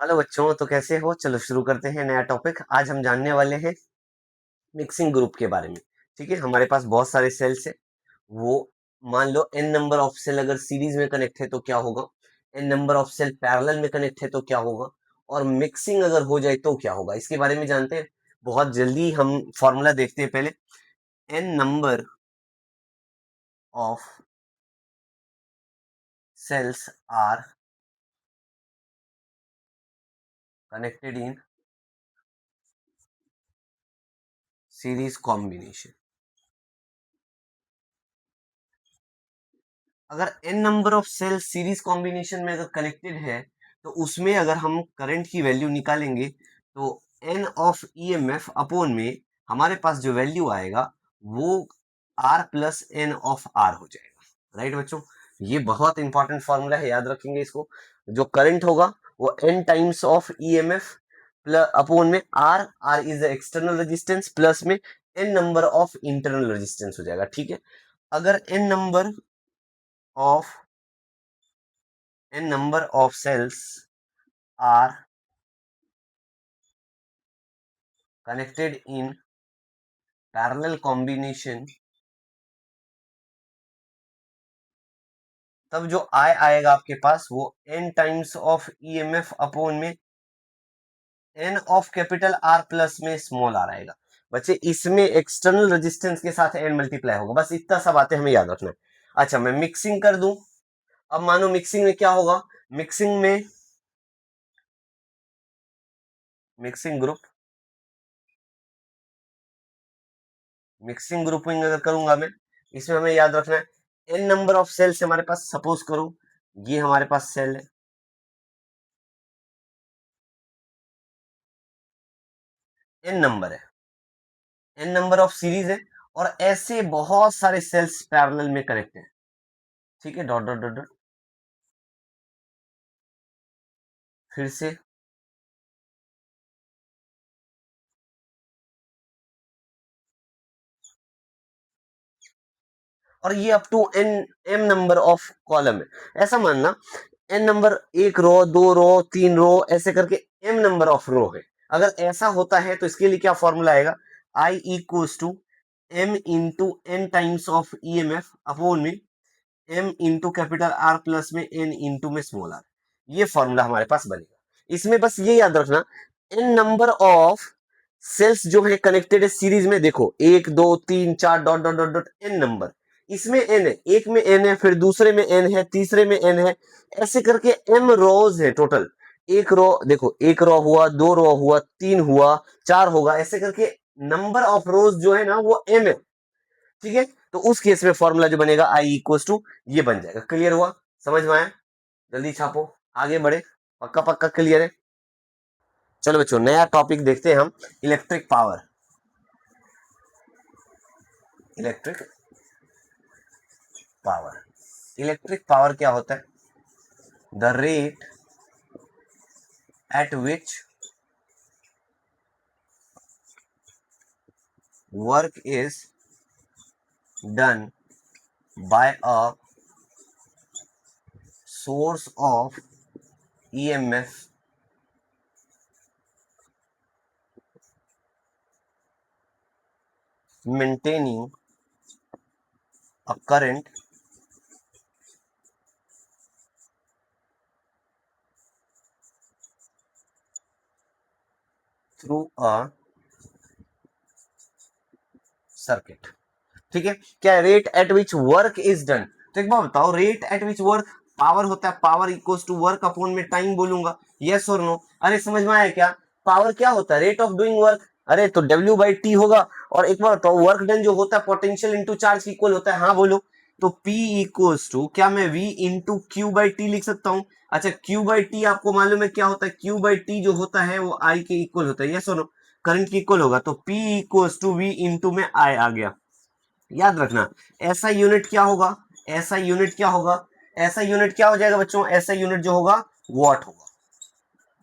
Hello बच्चों, तो कैसे हो? चलो शुरू करते हैं नया टॉपिक। आज हम जानने वाले हैं मिक्सिंग ग्रुप के बारे में। ठीक है, हमारे पास बहुत सारे सेल्स है। वो मान लो एन नंबर ऑफ सेल अगर सीरीज में कनेक्ट है तो क्या होगा, N number of cell parallel में कनेक्ट है तो क्या होगा, और मिक्सिंग अगर हो जाए तो क्या होगा, इसके बारे में जानते हैं। बहुत जल्दी हम फॉर्मूला देखते हैं पहले। N number of cells are connected in series combination. अगर n number of cell series combination में अगर कनेक्टेड है तो उसमें अगर हम करंट की वैल्यू निकालेंगे तो एन ऑफ ईएमएफ अपॉन में हमारे पास जो वैल्यू आएगा वो R plus N of R हो जाएगा। राइट बच्चों, ये बहुत इंपॉर्टेंट फॉर्मूला है, याद रखेंगे इसको। जो करंट होगा वो n times of EMF plus upon में R, R is the external resistance, plus में n number of internal resistance हो जाएगा। ठीक है, अगर of n number of cells are connected in parallel combination, तब जो I आएगा आपके पास वो n times of EMF upon में n of capital R plus में स्मॉल r आएगा। बच्चे इसमें एक्सटर्नल रेजिस्टेंस के साथ n मल्टीप्लाई होगा, बस इतना सा बातें हमें याद रखना है। अच्छा, मैं मिक्सिंग कर दूं। अब मानो मिक्सिंग में क्या होगा, मिक्सिंग में मिक्सिंग ग्रुप मिक्सिंग ग्रुपिंग अगर करूंगा मैं, इसमें हमें याद रखना है एन नंबर ऑफ सेल्स हमारे पास। सपोज करो ये हमारे पास सेल है, एन नंबर है, एन नंबर ऑफ सीरीज है, और ऐसे बहुत सारे सेल्स पैरेलल में कनेक्ट है। ठीक है, डॉट डॉट डॉट डॉट, फिर से और ये up to N M number of column है। ऐसा मानना एन नंबर, एक रो, दो रो, तीन रो, ऐसे करके एम नंबर ऑफ रो है। अगर ऐसा होता है तो इसके लिए क्या फॉर्मूला आएगा, I equals to M into n times of E M F upon में M into capital R plus में एन इंटू में स्मॉल आर। ये फॉर्मूला हमारे पास बनेगा। इसमें बस ये याद रखना, एन नंबर ऑफ सेल्स जो है कनेक्टेड है सीरीज में। देखो एक दो तीन चार dot dot dot dot N number, इसमें एन है, एक में एन है, फिर दूसरे में एन है, तीसरे में एन है, ऐसे करके एम रोज है टोटल। एक रो देखो, एक रो हुआ, दो रो हुआ, तीन हुआ, चार होगा, ऐसे करके नंबर ऑफ रोज जो है ना वो एम है। ठीक है, तो उस केस में फॉर्मूला जो बनेगा आई इक्वल टू ये बन जाएगा। क्लियर हुआ? समझ में आया? जल्दी छापो, आगे बढ़े। पक्का पक्का क्लियर है? चलो बच्चों, नया टॉपिक देखते हैं हम, electric power. Electric power, electric power क्या होता है? The rate at which work is done by a source of EMF maintaining a current through a circuit. ठीक है, क्या rate at which work is done? तो एक बार बताओ, rate at which work power होता है, power equals to work upon में टाइम बोलूंगा, यस और नो? अरे समझ में आया क्या? पावर क्या होता है? Rate of doing work. अरे तो डब्ल्यू बाई टी होगा। और एक बार बताओ, वर्क डन जो होता है पोटेंशियल इंटू चार्ज इक्वल होता है, हाँ बोलो। तो P इक्वल्स टू, क्या मैं V into Q by T लिख सकता हूँ? अच्छा, क्यू बाई टी आपको मालूम है क्या होता है? क्यू बाई टी जो होता है वो I के इक्वल होता है, यस और नो? करंट की इक्वल होगा, तो P equals to V into में I आ गया। याद रखना, ऐसा यूनिट क्या होगा, ऐसा यूनिट क्या होगा, ऐसा यूनिट क्या हो जाएगा बच्चों? ऐसा यूनिट जो होगा वॉट होगा।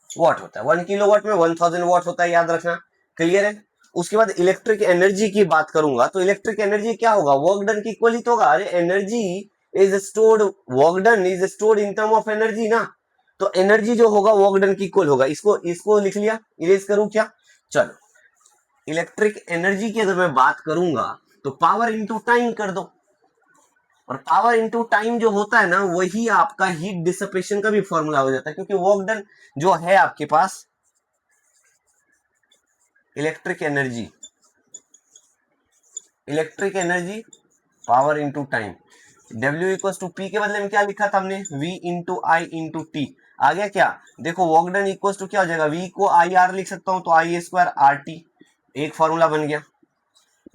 वॉट होता है, 1 किलोवाट में 1000 वॉट होता है, याद रखना। क्लियर है? उसके बाद इलेक्ट्रिक एनर्जी की बात करूंगा तो इलेक्ट्रिक एनर्जी क्या होगा? वर्क डन की इक्वल ही तो होगा। अरे energy is stored, work done is stored in term of energy ना। तो एनर्जी जो होगा वर्क डन की इक्वल होगा। इसको इसको लिख लिया, इरेज करूं क्या? चलो, इलेक्ट्रिक एनर्जी की अगर मैं बात करूंगा तो पावर इंटू टाइम कर दो, और पावर इंटू टाइम जो होता है ना वही आपका हीट डिसिपेशन का भी फॉर्मूला हो जाता है, क्योंकि वर्क डन जो है आपके पास electric energy, electric energy power into time, W equal to P के बदले में क्या लिखा था हमने, V into I into T. आ गया क्या? देखो वर्क डन इक्वल टू क्या हो जाएगा, V को आई आर लिख सकता हूं तो आई स्क्वायर आर टी, एक फॉर्मूला बन गया।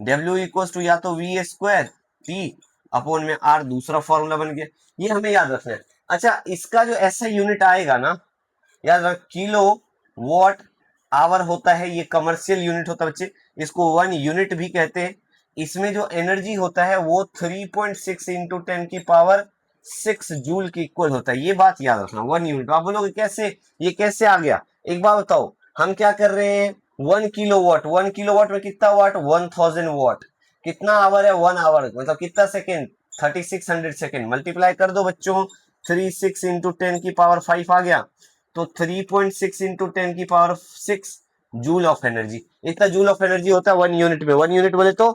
W इक्वल टू या तो V स्क्वायर टी अपॉन में आर, दूसरा फॉर्मूला बन गया। ये हमें याद रखना है। अच्छा, इसका जो ऐसा यूनिट आएगा ना, याद रख, किलो वॉट आवर होता है, ये कमर्शियल यूनिट होता है बच्चे, इसको 1 यूनिट भी कहते हैं। इसमें जो एनर्जी होता है वो 3.6 इंटू 10 की पावर 6 जूल के इक्वल होता है। ये बात याद रखना, 1 यूनिट। आप बोलोगे कैसे, ये कैसे आ गया? एक बात बताओ, हम क्या कर रहे हैं, 1 किलोवाट, 1 किलोवाट में कितना वाट, 1000 वाट। कितना आवर है, 1 आवर, मतलब कितना सेकेंड, 3600 सेकेंड। मल्टीप्लाई कर दो बच्चों, 36 इंटू 10 की पावर 5 आ गया, तो 3.6 इंटू 10 की पावर 6 जूल ऑफ एनर्जी। इतना जूल ऑफ एनर्जी होता है 1 यूनिट में। 1 यूनिट बोले तो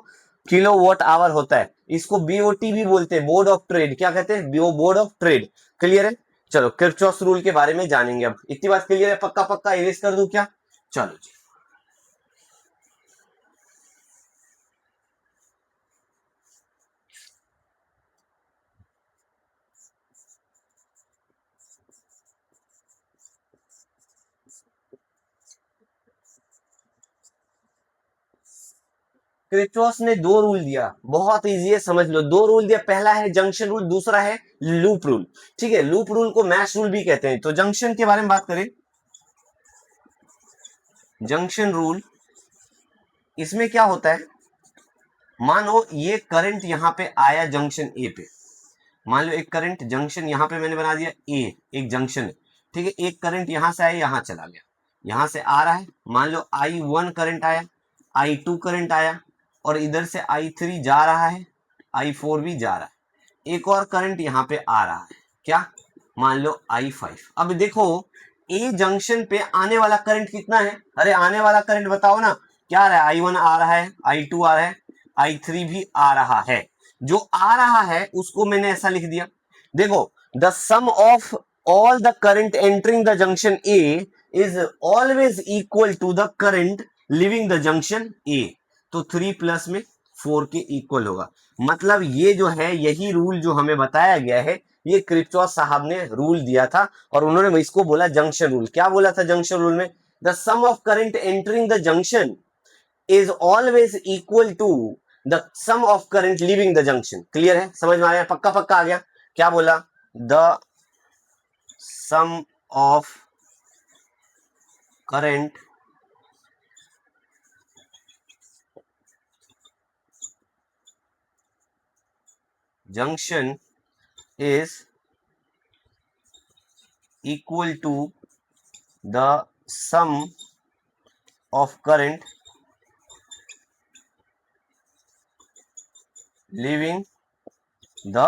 किलो वॉट आवर होता है। इसको बीओटी भी बोलते हैं, बोर्ड ऑफ ट्रेड। क्या कहते हैं, बोर्ड ऑफ ट्रेड। क्लियर है? चलो किरचॉफ रूल के बारे में जानेंगे अब। इतनी बात क्लियर है? पक्का पक्का इरेज कर दूं क्या? चलो जी। क्रिचॉस ने दो रूल दिया, बहुत इजी है, समझ लो। दो रूल दिया, पहला है जंक्शन रूल, दूसरा है लूप रूल। ठीक है, लूप रूल को मैश रूल भी कहते हैं। तो जंक्शन के बारे में बात करें, जंक्शन रूल, इसमें क्या होता है, मानो ये करंट यहां पे आया जंक्शन ए पे। मान लो एक करंट जंक्शन यहां पे मैंने बना दिया ए, एक जंक्शन है। ठीक है, एक करंट यहां से आया, यहां चला गया, यहां से आ रहा है। मान लो I1 करंट आया, I2 करंट आया, और इधर से I3 जा रहा है, I4 भी जा रहा है। एक और करंट यहां पे आ रहा है, क्या, मान लो I5। अब देखो, ए जंक्शन पे आने वाला करंट कितना है? अरे आने वाला करंट बताओ ना, क्या आ रहा है? I1 आ रहा है, I2 आ रहा है, I3 भी आ रहा है। जो आ रहा है उसको मैंने ऐसा लिख दिया, देखो, the sum of all the current entering the junction A is always equal to the current leaving the junction A. तो 3 + में 4 के इक्वल होगा। मतलब ये जो है, यही रूल जो हमें बताया गया है, ये क्रिप्चॉस साहब ने रूल दिया था, और उन्होंने इसको बोला जंक्शन रूल। क्या बोला था जंक्शन रूल में? The sum of current entering the junction is always equal to the sum of current leaving the junction। Clear है? समझ में आ गया? पक्का पक्का आ गया? क्या बोला? the sum of current junction is equal to the sum of current leaving the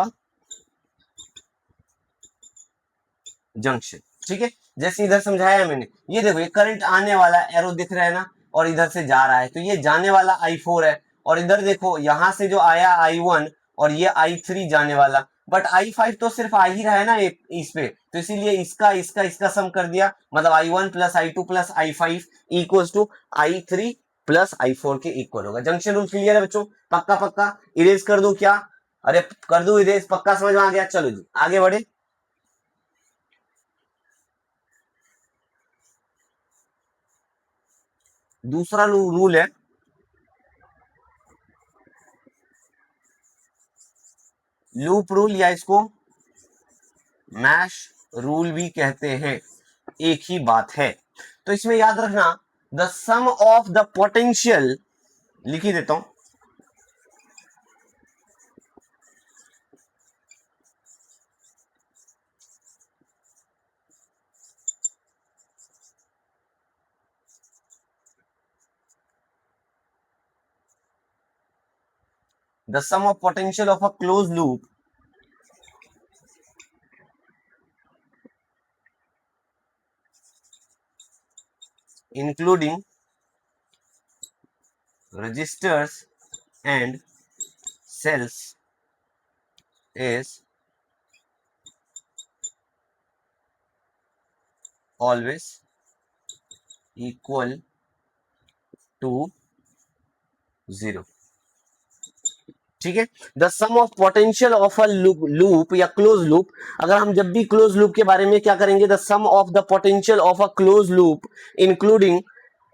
junction. ठीक है, जैसे इधर समझाया मैंने, ये देखो, ये करंट आने वाला एरो दिख रहा है ना, और इधर से जा रहा है, तो ये जाने वाला I4 है। और इधर देखो, यहां से जो आया I1, और ये I3 जाने वाला। बट I5 तो सिर्फ आ ही रहा है ना इस पे, तो इसीलिए इसका इसका इसका सम कर दिया, मतलब I1 + I2 + I5 equals to I3 + I4 के इक्वल होगा। जंक्शन रूल क्लियर है बच्चों? पक्का पक्का इरेज कर दूं क्या? अरे कर दूं इरेज? पक्का समझ में आ गया? चलो जी आगे बढ़े। दूसरा रूल है लूप रूल, या इसको मैश रूल भी कहते हैं, एक ही बात है। तो इसमें याद रखना, the sum of the potential, लिख ही देता हूं, the sum of potential of a close loop including registers and cells is always equal to 0। ठीक है। The sum of potential of a loop या क्लोज लूप, अगर हम जब भी क्लोज लूप के बारे में क्या करेंगे, the sum of the potential of a close loop including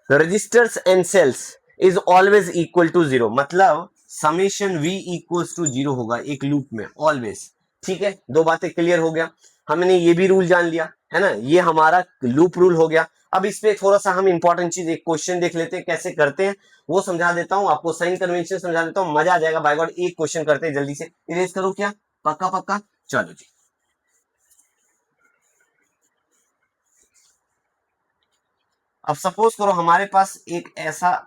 registers and cells is always equal to 0। मतलब समेशन v इक्वल्स टू 0 होगा एक लूप में ऑलवेज। ठीक है, दो बातें क्लियर हो गया, हमने ये भी रूल जान लिया है ना, ये हमारा लूप रूल हो गया। अब इस पे थोड़ा सा हम इंपॉर्टेंट चीज एक क्वेश्चन देख लेते हैं, कैसे करते हैं वो समझा देता हूं आपको, साइन कन्वेंशन समझा देता हूं, मजा आ जाएगा बाय गॉड। एक क्वेश्चन करते हैं जल्दी से, इरेज करो क्या, पक्का पक्का, चलो जी। अब सपोज करो हमारे पास एक ऐसा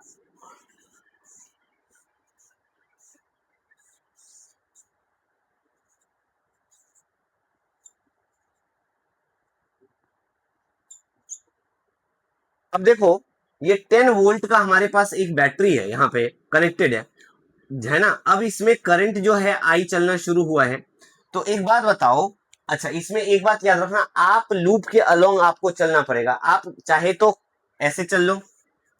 अब देखो ये 10 वोल्ट का हमारे पास एक बैटरी है यहाँ पे कनेक्टेड है ना। अब इसमें करंट जो है आई चलना शुरू हुआ है। तो एक बात बताओ, अच्छा इसमें एक बात याद रखना, आप लूप के अलोंग आपको चलना पड़ेगा। आप चाहे तो ऐसे चल लो,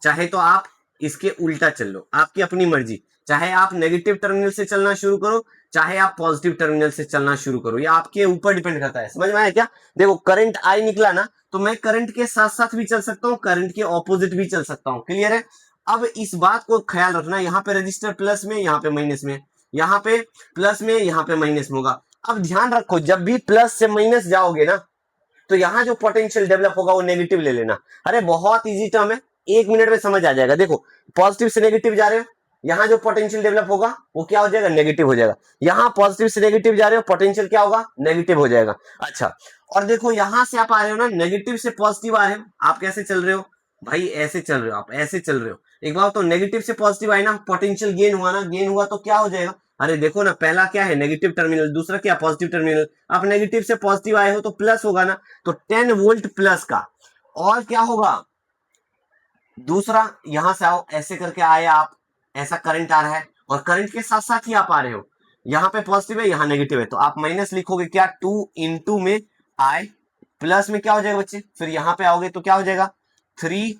चाहे तो आप इसके उल्टा चल लो, आपकी अपनी मर्जी। चाहे आप नेगेटिव टर्मिनल से चलना शुरू करो, चाहे आप पॉजिटिव टर्मिनल से चलना शुरू करो, ये आपके ऊपर डिपेंड करता है। समझ में आया क्या? देखो करंट आई निकला ना, तो मैं करंट के साथ साथ भी चल सकता हूँ, करंट के ऑपोजिट भी चल सकता हूँ। क्लियर है? अब इस बात को ख्याल रखना, यहाँ पे रजिस्टर प्लस में, यहाँ पे माइनस में, यहाँ पे प्लस में, यहाँ पे माइनस में होगा। अब ध्यान रखो, जब भी प्लस से माइनस जाओगे ना, तो यहाँ जो पोटेंशियल डेवलप होगा वो नेगेटिव ले लेना। अरे बहुत इजी टर्म है, 1 मिनट में समझ आ जाएगा। देखो पॉजिटिव से नेगेटिव जा रहे हो, यहाँ जो पोटेंशियल डेवलप होगा वो क्या हो जाएगा, नेगेटिव हो जाएगा। यहाँ पॉजिटिव से नेगेटिव जा रहे हो, पोटेंशियल क्या होगा, नेगेटिव हो जाएगा। अच्छा, और देखो यहां से आप आ रहे हो ना, नेगेटिव से पॉजिटिव आ रहे हो, आप कैसे चल रहे हो भाई, ऐसे चल रहे हो, आप ऐसे चल रहे हो। एक बार तो नेगेटिव से पॉजिटिव आए ना, पोटेंशियल गेन हुआ ना, गेन हुआ तो क्या हो जाएगा, अरे देखो ना, पहला क्या है नेगेटिव टर्मिनल, दूसरा क्या पॉजिटिव टर्मिनल। आप नेगेटिव से पॉजिटिव आए हो तो प्लस होगा ना, तो 10 वोल्ट प्लस का, और क्या होगा दूसरा, यहां से आओ ऐसे करके आए आप, ऐसा करंट आ रहा है, और करंट के साथ साथ ही आप आ रहे हो, यहाँ पे पॉजिटिव है यहाँ नेगेटिव है, तो आप माइनस लिखोगे क्या, 2 में आई, प्लस में क्या हो जाएगा बच्चे, फिर यहाँ पे आओगे तो क्या हो जाएगा 3,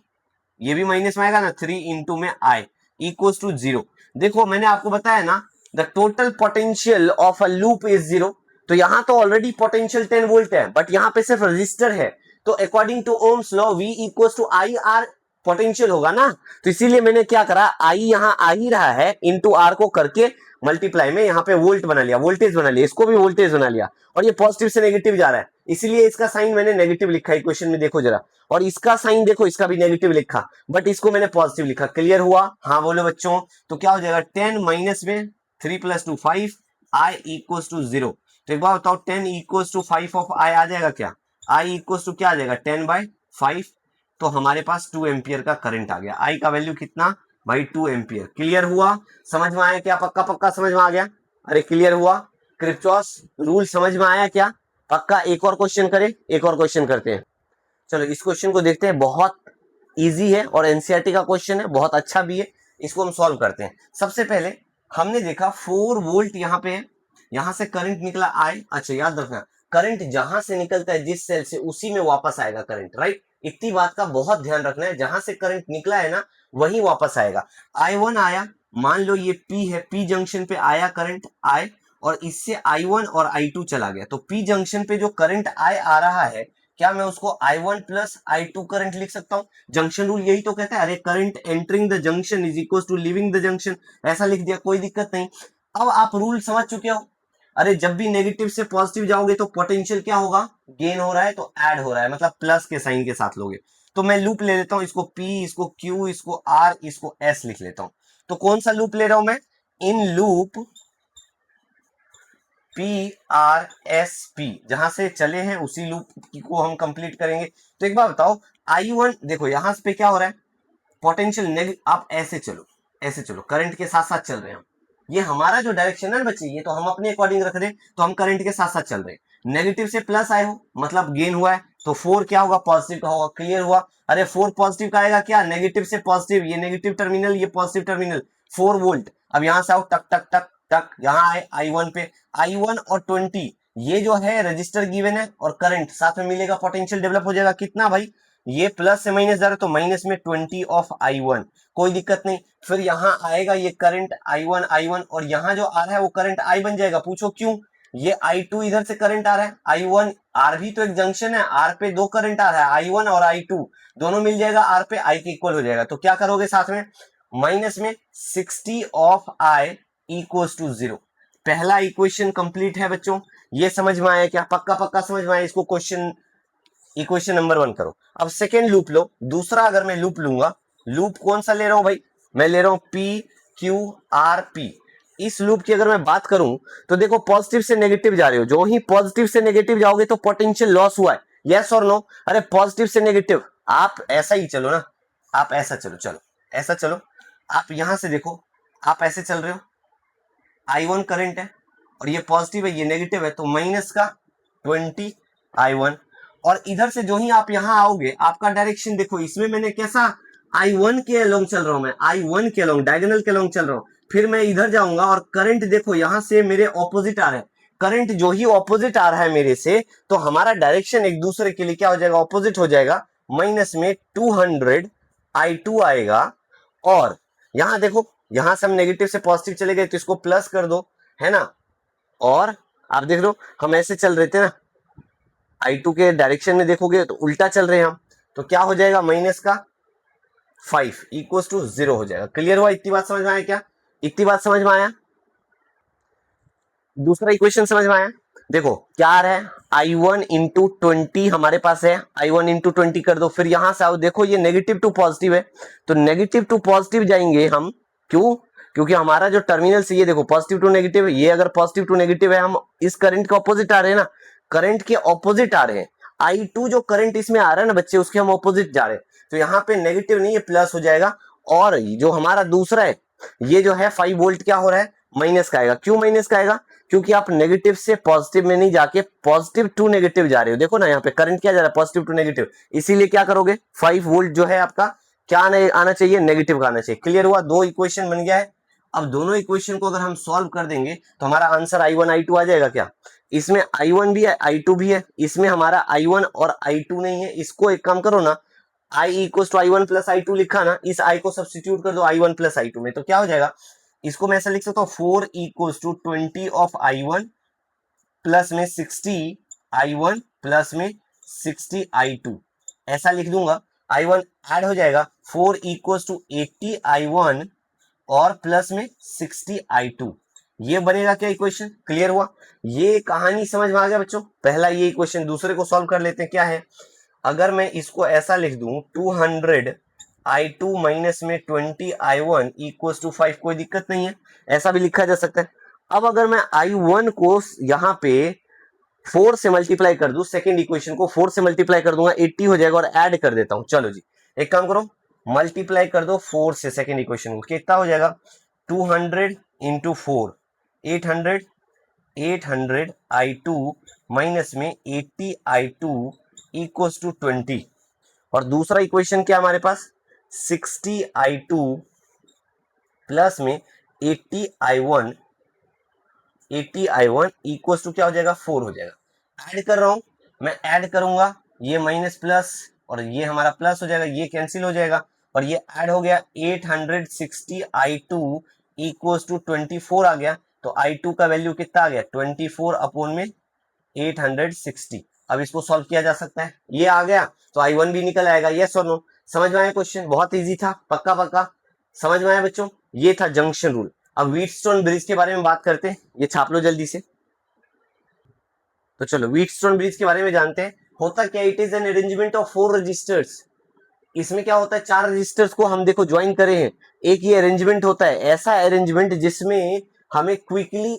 ये भी माइनस में आएगा ना, 3 में आई इक्वल टू 0। देखो मैंने आपको बताया ना, the total potential of a loop is 0। तो यहाँ तो ऑलरेडी पोटेंशियल 10 वोल्ट है, बट यहाँ पे सिर्फ रजिस्टर है, तो according to Ohm's law v equal to I R potential होगा ना। तो इसीलिए मैंने क्या करा, आई यहाँ आ ही रहा है, इंटू आर को करके मल्टीप्लाई में यहाँ पे वोल्ट बना लिया, वोल्टेज बना लिया, इसको भी वोल्टेज बना लिया, और ये पॉजिटिव से नेगेटिव जा रहा है, इसीलिए इसका साइन मैंने नेगेटिव लिखा है क्वेश्चन में, देखो जरा। और इसका साइन देखो, इसका भी नेगेटिव लिखा, बट इसको मैंने पॉजिटिव लिखा। क्लियर हुआ? हाँ बोलो बच्चों। तो क्या हो जाएगा 10 माइनस में 3 + 2 5 आई इक्वल टू 0। तो एक बार बताओ 10 इक्वल टू 5 ऑफ आई आ जाएगा क्या, आई इक्वल टू क्या आ जाएगा 10/5। तो हमारे पास 2 एम्पियर का करंट आ गया। आई का वैल्यू कितना भाई, 2 एम्पियर। क्लियर हुआ? समझ में आया क्या? पक्का पक्का समझ में आ गया? अरे क्लियर हुआ? किरचॉफ रूल समझ में आया क्या? पक्का। एक और क्वेश्चन करें, एक और क्वेश्चन करते हैं। चलो इस क्वेश्चन को देखते हैं, बहुत इजी है और एनसीईआरटी का क्वेश्चन है, बहुत अच्छा भी है। इसको हम सॉल्व करते हैं। सबसे पहले हमने देखा 4 वोल्ट यहाँ पे है, यहां से करंट निकला आई। अच्छा याद रखना, करंट जहां से निकलता है जिस सेल से, उसी में वापस आएगा करंट, राइट। इतनी बात का बहुत ध्यान रखना है, जहां से करंट निकला है ना वही वापस आएगा। I1 आया, मान लो ये P है, P जंक्शन पे आया करंट I, और इससे I1 और I2 चला गया। तो P जंक्शन पे जो करंट I आ रहा है, क्या मैं उसको I1 + I2 करंट लिख सकता हूं? जंक्शन रूल यही तो कहता है, अरे current entering the junction is equal to leaving the junction, ऐसा लिख दिया, कोई दिक्कत नहीं। अब आप रूल समझ चुके हो। अरे जब भी नेगेटिव से पॉजिटिव जाओगे तो पोटेंशियल क्या होगा, गेन हो रहा है, तो ऐड हो रहा है, मतलब प्लस के साइन के साथ लोगे। तो मैं लूप ले लेता हूं, इसको P, इसको Q, इसको R, इसको S लिख लेता हूं। तो कौन सा लूप ले रहा हूं मैं, इन लूप PRSP, जहां से चले हैं उसी लूप को हम कंप्लीट करेंगे। तो एक बार बताओ I1, देखो यहां पे क्या हो रहा है, पोटेंशियल आप ऐसे चलो, ऐसे चलो, करंट के साथ साथ चल रहे हैं। ये हमारा जो डायरेक्शन है ना बच्चे, ये तो हम अपने अकॉर्डिंग रख रहे हैं, तो हम करंट के साथ साथ चल रहे हैं। नेगेटिव से प्लस आए हो मतलब गेन हुआ है, तो 4 क्या होगा, पॉजिटिव का होगा। क्लियर हुआ। अरे 4 पॉजिटिव का आएगा क्या, नेगेटिव से पॉजिटिव, ये नेगेटिव टर्मिनल ये पॉजिटिव टर्मिनल, 4 वोल्ट। अब यहां से आओ, टक टक टक टक, यहाँ आए I1 पे, I1 और 20 ये जो है रजिस्टर गिवन है और करंट साथ में मिलेगा, पोटेंशियल डेवलप हो जाएगा कितना भाई, ये प्लस से माइनस जा रहा है तो माइनस में 20 ऑफ I1, कोई दिक्कत नहीं। फिर यहाँ आएगा ये करंट I1 और यहाँ जो आ रहा है वो करंट I बन जाएगा। पूछो क्यों, ये I2 इधर से करंट आ रहा है, I1 R भी तो एक जंक्शन है, R पे दो करंट आ रहा है, I1 और I2 दोनों मिल जाएगा R पे, I के इक्वल हो जाएगा। तो क्या करोगे साथ में, माइनस में 60 ऑफ I इक्वल्स टू 0। पहला इक्वेशन कंप्लीट है बच्चों, ये समझ में आया क्या, पक्का पक्का समझ में आया। इसको क्वेश्चन इक्वेशन नंबर 1 करो। अब सेकेंड लूप लो, दूसरा अगर मैं लूप लूंगा, लूप कौन सा ले रहा हूं भाई, मैं ले रहा हूं PQRP। इस लूप की अगर मैं बात करूं तो देखो पॉजिटिव से नेगेटिव जा रहे हो, जो ही पॉजिटिव से नेगेटिव जाओगे तो पोटेंशियल लॉस हुआ है, यस और नो। अरे पॉजिटिव से नेगेटिव, आप ऐसा ही चलो ना, आप ऐसा चलो, चलो ऐसा चलो, आप यहां से देखो, आप ऐसे चल रहे हो, I1 करंट है और ये पॉजिटिव है ये नेगेटिव है, तो माइनस का 20 I1। और इधर से जो ही आप यहां आओगे, आपका डायरेक्शन देखो, इसमें मैंने कैसा I1 के अलोंग चल रहा हूं, मैं I1 के अलोंग, डायगोनल के अलोंग चल रहा हूं। फिर मैं इधर जाऊंगा और करंट देखो यहां से मेरे ऑपोजिट आ रहा है, करंट जो ही ऑपोजिट आ रहा है मेरे से, तो हमारा डायरेक्शन एक दूसरे के लिए क्या हो जाएगा, ऑपोजिट हो जाएगा। माइनस में 200 I2 आएगा। और यहां देखो, यहां से हम नेगेटिव से पॉजिटिव चले गए तो इसको प्लस कर दो, है ना। और आप देख लो हम ऐसे चल रहे थे ना, I2 के डायरेक्शन में देखोगे तो उल्टा चल रहे हैं हम, तो क्या हो जाएगा, माइनस का 5 इक्वल टू 0 हो जाएगा। क्लियर हुआ, इतनी बात समझ में आया क्या, इतनी बात समझ में आया। दूसरा इक्वेशन समझ में आया, देखो क्या आ रहा है, I1 इंटू 20 हमारे पास है, I1 इंटू 20 कर दो। फिर यहां से आओ, देखो ये नेगेटिव टू पॉजिटिव है, तो नेगेटिव टू पॉजिटिव जाएंगे हम, क्यों, क्योंकि हमारा जो टर्मिनल से ये देखो पॉजिटिव टू नेगेटिव है, ये अगर पॉजिटिव टू नेगेटिव है, हम इस करंट के ऑपोजिट आ रहे हैं ना, करंट के ऑपोजिट आ रहे हैं। I2 जो करंट इसमें आ रहा है ना बच्चे, उसके हम ऑपोजिट जा रहे हैं, तो यहाँ पे नेगेटिव नहीं, ये प्लस हो जाएगा। और जो हमारा दूसरा है, ये जो है 5 वोल्ट क्या हो रहा है, माइनस का आएगा। क्यों माइनस का आएगा, क्योंकि आप नेगेटिव से पॉजिटिव में नहीं जाके पॉजिटिव टू नेगेटिव जा रहे हो। देखो ना यहाँ पे करंट क्या जा रहा है, पॉजिटिव टू नेगेटिव, इसीलिए क्या करोगे, 5 वोल्ट जो है आपका क्या आना चाहिए, नेगेटिव का आना चाहिए। क्लियर हुआ, दो इक्वेशन बन गया है। अब दोनों इक्वेशन को अगर हम सॉल्व कर देंगे तो हमारा आंसर I1 I2 आ जाएगा क्या, इसमें I1 भी है I2 भी है, इसमें हमारा I1 और I2 नहीं है। इसको एक काम करो ना, I equal to I1 plus I2 लिखा ना, इस I को सब्सटीट्यूट कर दो I1 प्लस I2 में, तो क्या हो जाएगा, इसको मैं ऐसा लिख सकता हूँ 4 equal to 20 of I1 plus में 60 I1 प्लस में 60 I2, ऐसा लिख दूंगा। I1 ऐड हो जाएगा, 4 इक्वल टू 80 I1 और प्लस में 60 I2, ये बनेगा क्या इक्वेशन। क्लियर हुआ, ये कहानी समझ में आ गया बच्चों। पहला ये इक्वेशन, दूसरे को सॉल्व कर लेते हैं। क्या है, अगर मैं इसको ऐसा लिख दूं 200 I2 माइनस में 20 I1 इक्वल टू 5, कोई दिक्कत नहीं है, ऐसा भी लिखा जा सकता है। अब अगर मैं I1 को यहाँ पे 4 से मल्टीप्लाई कर दूं, सेकेंड इक्वेशन को 4 से मल्टीप्लाई कर दूंगा, 80 हो जाएगा, और ऐड कर देता हूं। चलो जी, एक काम करो, मल्टीप्लाई कर दो 4 से सेकेंड इक्वेशन को, कितना हो जाएगा, 200 इंटू 4 800, 800 I2 माइनस में 80 I2 इक्वल टू 20। और दूसरा इक्वेशन क्या हमारे पास, 60 I2 प्लस में 80 I1, 80 I1 इक्वल टू क्या हो जाएगा, 4 हो जाएगा। ऐड कर रहा हूं, मैं ऐड करूंगा, ये माइनस प्लस और ये हमारा प्लस हो जाएगा, ये कैंसिल हो जाएगा, और ये ऐड हो गया, 860 I2 इक्वल टू 24 आ गया। तो I2 का वैल्यू कितना आ गया, 24 अपॉन में 860। अब इसको सॉल्व किया जा सकता है, ये आ गया तो I1 भी निकल आएगा। यस और नो, समझ में आया क्वेश्चन, बहुत इजी था, पक्का पक्का समझ में आया बच्चों। ये था जंक्शन रूल। अब व्हीटस्टोन ब्रिज के बारे में बात करते हैं, ये छाप लो जल्दी से। तो चलो व्हीटस्टोन ब्रिज के बारे में जानते हैं। होता क्या, it is an arrangement of 4 registers. इसमें क्या होता है, 4 रजिस्टर्स को हम देखो ज्वाइन करे हैं, एक ये अरेंजमेंट होता है, ऐसा अरेंजमेंट जिसमें हमें क्विकली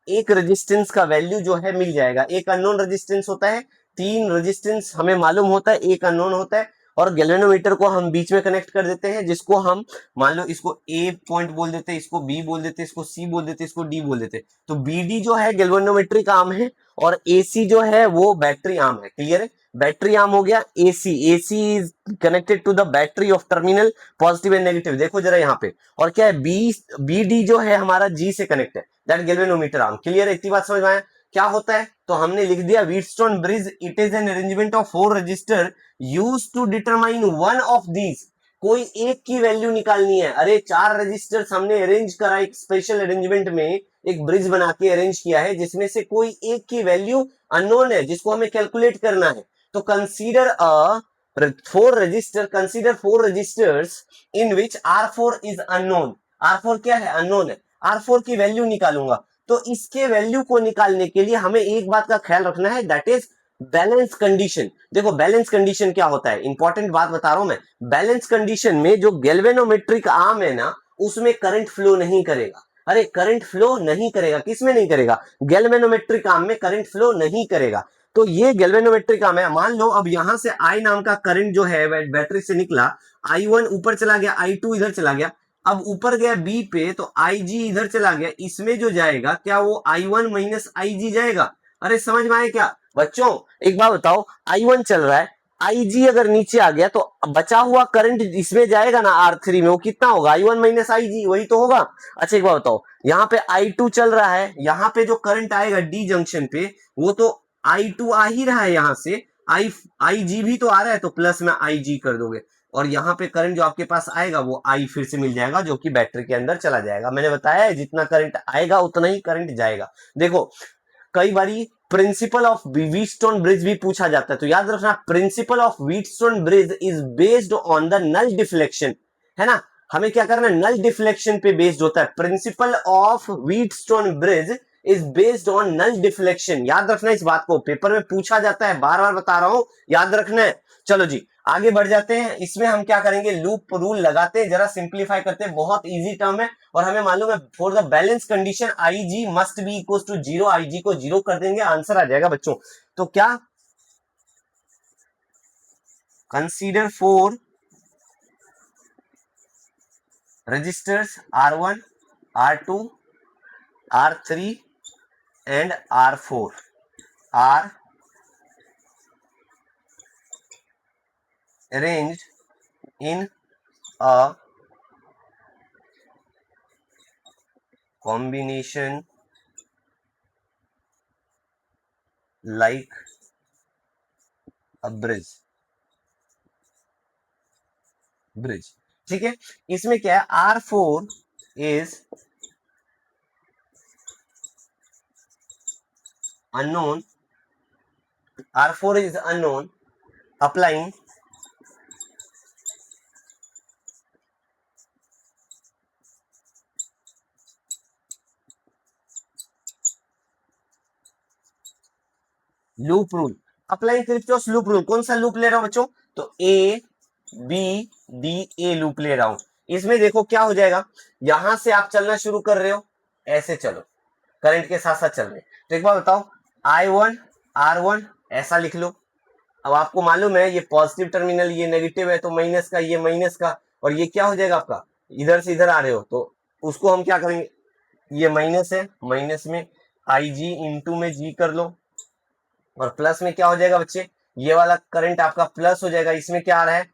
एक रेजिस्टेंस का वैल्यू जो है मिल जाएगा। एक अननोन रेजिस्टेंस होता है, 3 रेजिस्टेंस हमें मालूम होता है, एक अननोन होता है, और गैल्वेनोमीटर को हम बीच में कनेक्ट कर देते हैं, जिसको हम मान लो इसको ए पॉइंट बोल देते हैं, इसको बी बोल देते हैं, इसको सी बोल देते हैं, इसको डी बोल देते हैं। तो बीडी जो है गैल्वेनोमेट्रिक आर्म है और एसी जो है वो बैटरी आर्म है। क्लियर है? बैटरी आर्म हो गया AC, AC is connected to the battery of terminal positive and negative. देखो जरा यहाँ पे, और क्या है, बीडी जो है हमारा जी से कनेक्ट है, दैट गैल्वेनोमीटर आर्म। क्लियर है? इतनी बात समझ में आया? क्या होता है, तो हमने लिख दिया Wheatstone bridge, it is an arrangement of 4 register used to determine one of these. कोई एक की वैल्यू निकालनी है। अरे 4 रजिस्टर हमने अरेंज करा एक स्पेशल अरेंजमेंट में, एक ब्रिज बना के अरेंज किया है, जिसमें से कोई एक की वैल्यू अननोन है, जिसको हमें कैलकुलेट करना है। तो consider a 4 register, consider 4 registers in which R4 is unknown. R4 क्या है? अननोन है। R4 की वैल्यू निकालूंगा। तो इसके वैल्यू को निकालने के लिए हमें एक बात का ख्याल रखना है, दैट इज बैलेंस कंडीशन। देखो बैलेंस कंडीशन क्या होता है, इंपॉर्टेंट बात बता रहा हूं मैं। बैलेंस कंडीशन में जो गैल्वेनोमेट्रिक आर्म है ना, उसमें करंट फ्लो नहीं करेगा। अरे करंट फ्लो नहीं करेगा, किसमें नहीं करेगा? गैल्वेनोमेट्रिक आर्म में करंट फ्लो नहीं करेगा। तो ये गैल्वेनोमेट्रिक आर्म है। मान लो अब यहां से आई नाम का करंट जो है बैटरी से निकला, I1 ऊपर चला गया, I2 इधर चला गया। अब ऊपर गया बी पे, तो IG इधर चला गया, इसमें जो जाएगा क्या वो I1 माइनस IG जाएगा? अरे समझ में आया क्या बच्चों? एक बात बताओ, I1 चल रहा है, IG अगर नीचे आ गया तो बचा हुआ करंट इसमें जाएगा ना R3 में, वो कितना होगा? I1 माइनस IG, वही तो होगा। अच्छा एक बात बताओ, यहाँ पे I2 चल रहा है, यहाँ पे जो करंट आएगा डी जंक्शन पे, वो तो I2 आ ही रहा है, यहाँ से IG भी तो आ रहा है, तो प्लस में IG कर दोगे, और यहाँ पे करंट जो आपके पास आएगा वो I फिर से मिल जाएगा, जो कि बैटरी के अंदर चला जाएगा। मैंने बताया है जितना करंट आएगा उतना ही करंट जाएगा। देखो कई बारी प्रिंसिपल ऑफ व्हीटस्टोन ब्रिज भी पूछा जाता है, तो याद रखना principle of Wheatstone bridge is based on the null deflection, है ना। हमें क्या करना है, नल डिफ्लेक्शन पे बेस्ड होता है। Principle of Wheatstone bridge is based on null deflection. याद रखना इस बात को, पेपर में पूछा जाता है, बार बार बता रहा हूं, याद रखना है। चलो जी आगे बढ़ जाते हैं। इसमें हम क्या करेंगे, लूप रूल लगाते हैं, जरा सिंप्लीफाई करते हैं। बहुत इजी टर्म है और हमें मालूम है for the balance condition IG must be equal to 0, IG को 0 कर देंगे, आंसर आ जाएगा बच्चों। तो क्या, consider 4 registers R1, R2, R3 and R4 are arranged in a combination like a bridge। ठीक है, इसमें क्या है, R4 is unknown, R4 is unknown, applying loop rule. Apply Kirchhoff loop rule. कौन सा लूप ले रहा हूं बच्चों, तो A B D A loop ले रहा हूं। इसमें देखो क्या हो जाएगा, यहां से आप चलना शुरू कर रहे हो, ऐसे चलो, करंट के साथ साथ चल रहे। तो एक बार बताओ, I1 R1 ऐसा लिख लो। अब आपको मालूम है ये पॉजिटिव टर्मिनल, ये नेगेटिव है, तो माइनस का ये माइनस का, और ये क्या हो जाएगा आपका, इधर से इधर आ रहे हो, तो उसको हम क्या करेंगे, ये माइनस है, माइनस में IG इंटू में G कर लो, और प्लस में क्या हो जाएगा बच्चे, ये वाला करंट आपका प्लस हो जाएगा, इसमें क्या आ रहा है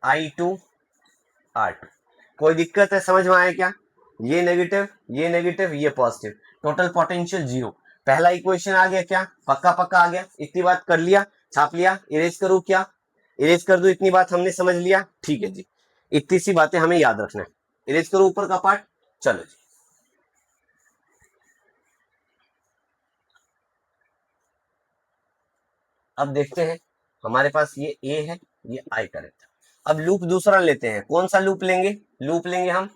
I2 R2। कोई दिक्कत है, समझ में आया क्या? ये नेगेटिव, ये नेगेटिव, ये पॉजिटिव, टोटल पोटेंशियल 0। पहला इक्वेशन आ गया क्या, पक्का पक्का आ गया। इतनी बात कर लिया, छाप लिया, इरेज करूं क्या, इरेज कर दो, इतनी बात हमने समझ लिया, ठीक है जी। इतनी सी बातें हमें याद रखना है। इरेज करो ऊपर का पार्ट, चलो जी। अब देखते हैं, हमारे पास ये ए है, ये आई करेक्ट है। अब लूप दूसरा लेते हैं, कौन सा लूप लेंगे, लूप लेंगे हम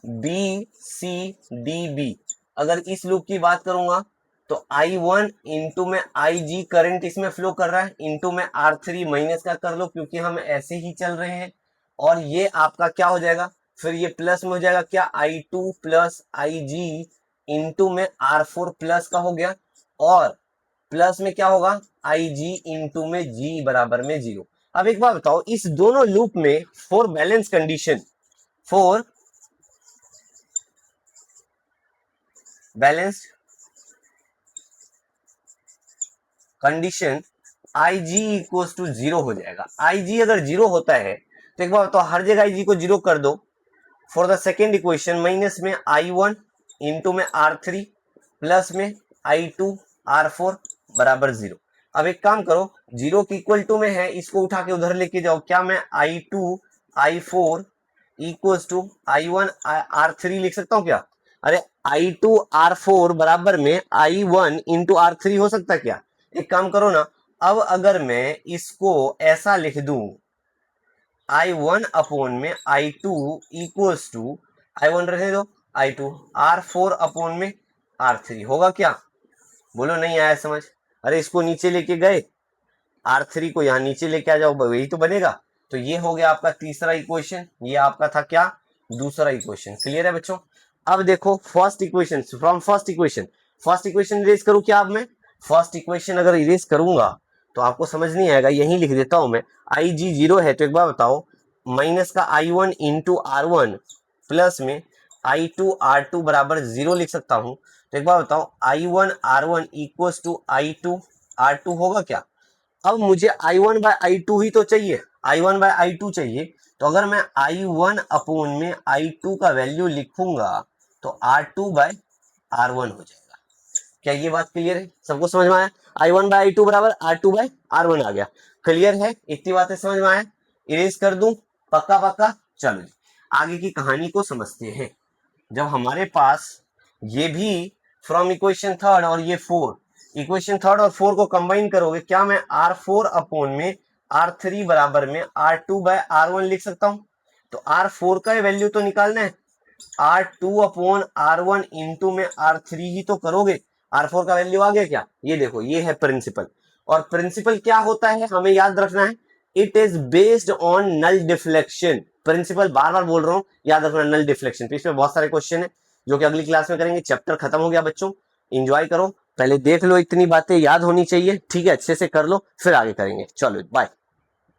बी सी डी बी। अगर इस लूप की बात करूंगा तो I1 इंटू में IG करंट इसमें फ्लो कर रहा है, इंटू में R3 माइनस का कर लो क्योंकि हम ऐसे ही चल रहे हैं, और ये आपका क्या हो जाएगा, फिर ये प्लस में हो जाएगा क्या, I2 प्लस IG इंटू में R4 प्लस का हो गया, और प्लस में क्या होगा IG इंटू में G बराबर में 0। अब एक बात बताओ, इस दोनों लूप में for balance condition, for balanced condition I G equals to zero हो जाएगा। आई जी अगर जीरो होता है तो एक बार बताओ, हर जगह आई जी को जीरो कर दो। For the second equation minus में आई वन इंटू में आर थ्री प्लस में आई टू आर फोर बराबर जीरो। अब एक काम करो, जीरो की इक्वल टू में है, इसको उठा के उधर लेके जाओ। क्या मैं I two I four equals to I one R three लिख सकता हूँ क्या? अरे आई टू आर फोर बराबर में I one into R three हो सकता क्या? एक काम करो ना, अब अगर मैं इसको ऐसा लिख दूं, आई वन अपॉन में I two equals to, I one रहने दो, I two R four upon में आर थ्री होगा क्या? बोलो नहीं आया समझ? अरे इसको नीचे लेके गए, आर थ्री को यहाँ नीचे लेके आ जाओ, वही तो बनेगा। तो ये हो गया आपका तीसरा इक्वेशन, ये आपका था क्या? दूसरा इक्वेशन। क्लियर है बच्चों? अब देखो first equation, from first equation, first equation erase करूं क्या? अब मैं फर्स्ट इक्वेशन अगर इरेज करूंगा तो आपको समझ नहीं आएगा, यही लिख देता हूं मैं। आई जी जीरो है तो एक बार बताओ, माइनस का I one into R one plus में आई टू आर टू बराबर जीरो लिख सकता हूं। तो एक बार बताओ, I one R one equals to I two R two होगा क्या? अब मुझे I one by I two ही तो चाहिए, I one by I two चाहिए। तो अगर मैं आई वन अपॉन में आई टू का वैल्यू लिखूंगा तो R two by R one हो जाएगा। क्या ये बात क्लियर है? सबको समझ में आया? I one by I two बराबर R two by R one आ गया। क्लियर है? इतनी बातें समझ में आया? इरेज कर दूं? पक्का पक्का? चलो आगे की कहानी को समझते हैं। जब हमारे पास ये भी फ्रॉम इक्वेशन थर्ड और ये फोर, इक्वेशन थर्ड और फोर को कंबाइन करोगे, क्या मैं आर फोर अपॉन में आर थ्री बराबर में R two by R one लिख सकता हूं? तो आर फोर का वैल्यू तो निकालना है, R two upon R one into में आर थ्री ही तो करोगे। आर फोर का वैल्यू आ गया क्या? ये देखो, ये है प्रिंसिपल। और प्रिंसिपल क्या होता है हमें याद रखना है, it is based on null deflection. Principle बार बार बोल रहा हूं, याद रखना नल डिफ्लेक्शन। तो इसमें बहुत सारे क्वेश्चन है जो कि अगली क्लास में करेंगे। चैप्टर खत्म हो गया बच्चों, एंजॉय करो, पहले देख लो, इतनी बातें याद होनी चाहिए, ठीक है? अच्छे से कर लो, फिर आगे करेंगे। चलो बाय।